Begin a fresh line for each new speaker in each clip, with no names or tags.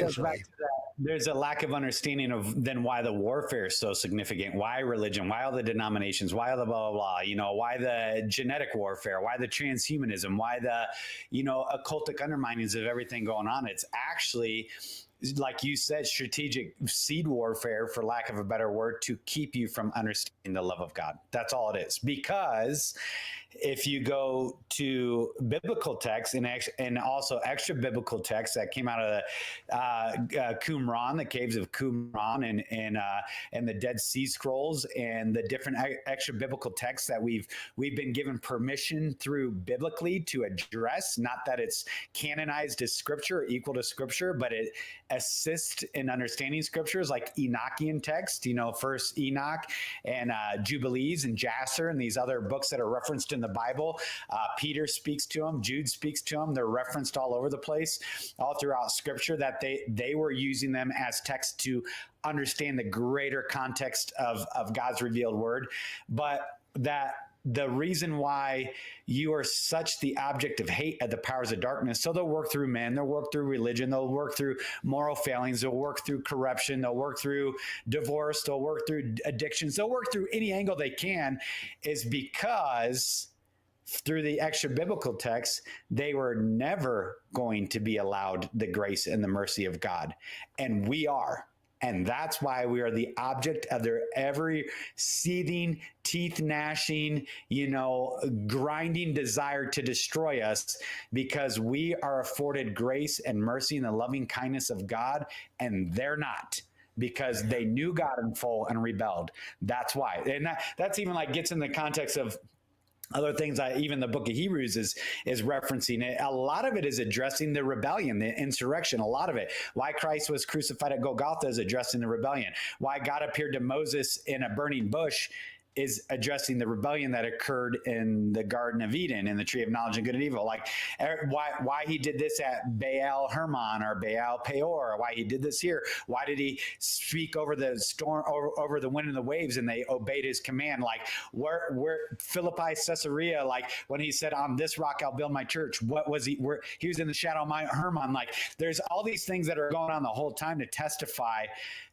unfortunately.
Back to that. There's a lack of understanding of then why the warfare is so significant, why religion, why all the denominations, why all the blah, blah, blah, why the genetic warfare, why the transhumanism, why the, occultic underminings of everything going on. It's actually, like you said, strategic seed warfare, for lack of a better word, to keep you from understanding the love of God. That's all it is. Because if you go to biblical texts and also extra biblical texts that came out of the Qumran, the caves of Qumran, and the Dead Sea Scrolls, and the different extra biblical texts that we've been given permission through biblically to address. Not that it's canonized as scripture or equal to scripture, but it assists in understanding scriptures, like Enochian text, First Enoch and Jubilees and Jasher and these other books that are referenced in the Bible. Peter speaks to them, Jude speaks to them. They're referenced all over the place, all throughout scripture, that they were using them as text to understand the greater context of God's revealed word. But that the reason why you are such the object of hate at the powers of darkness. So they'll work through men, they'll work through religion, they'll work through moral failings, they'll work through corruption, they'll work through divorce, they'll work through addictions, they'll work through any angle they can, is because through the extra biblical text, they were never going to be allowed the grace and the mercy of God. And we are. And that's why we are the object of their every seething, teeth gnashing, grinding desire to destroy us, because we are afforded grace and mercy and the loving kindness of God, and they're not, because they knew God in full and rebelled. That's why. And that's even like gets in the context of other things even the book of Hebrews is referencing it. A lot of it is addressing the rebellion, the insurrection. A lot of it, why Christ was crucified at Golgotha, is addressing the rebellion. Why God appeared to Moses in a burning bush is addressing the rebellion that occurred in the Garden of Eden, in the tree of knowledge of good and evil. Like why he did this at Baal Hermon or Baal Peor, why he did this here. Why did he speak over the storm, over the wind and the waves, and they obeyed his command? Like where Philippi, Caesarea, like when he said, on this rock I'll build my church. What was he? Where he was in the shadow of Mount Hermon. Like there's all these things that are going on the whole time to testify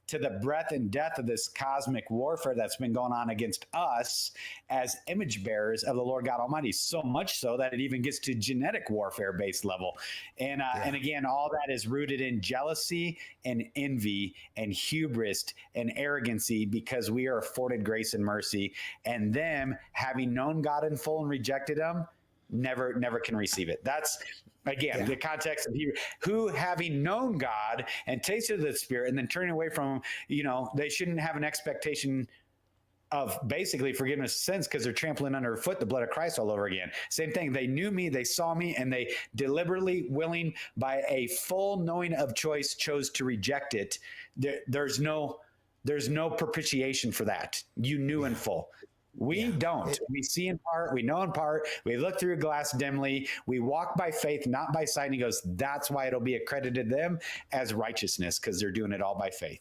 to the breadth and depth of this cosmic warfare that's been going on against us as image bearers of the Lord God Almighty. So much so that it even gets to genetic warfare based level. And again, all that is rooted in jealousy and envy and hubris and arrogancy, because we are afforded grace and mercy, and them, having known God in full and rejected him, never can receive it. That's, again, the context of Hebrew, who, having known God and tasted the Spirit and then turning away from him, they shouldn't have an expectation of basically forgiveness of sins, because they're trampling underfoot the blood of Christ all over again. Same thing. They knew me, they saw me, and they deliberately, willing, by a full knowing of choice, chose to reject it. There's no propitiation for that. You knew in full. We don't. We see in part, we know in part, we look through a glass dimly, we walk by faith, not by sight. And he goes, that's why it'll be accredited to them as righteousness, because they're doing it all by faith.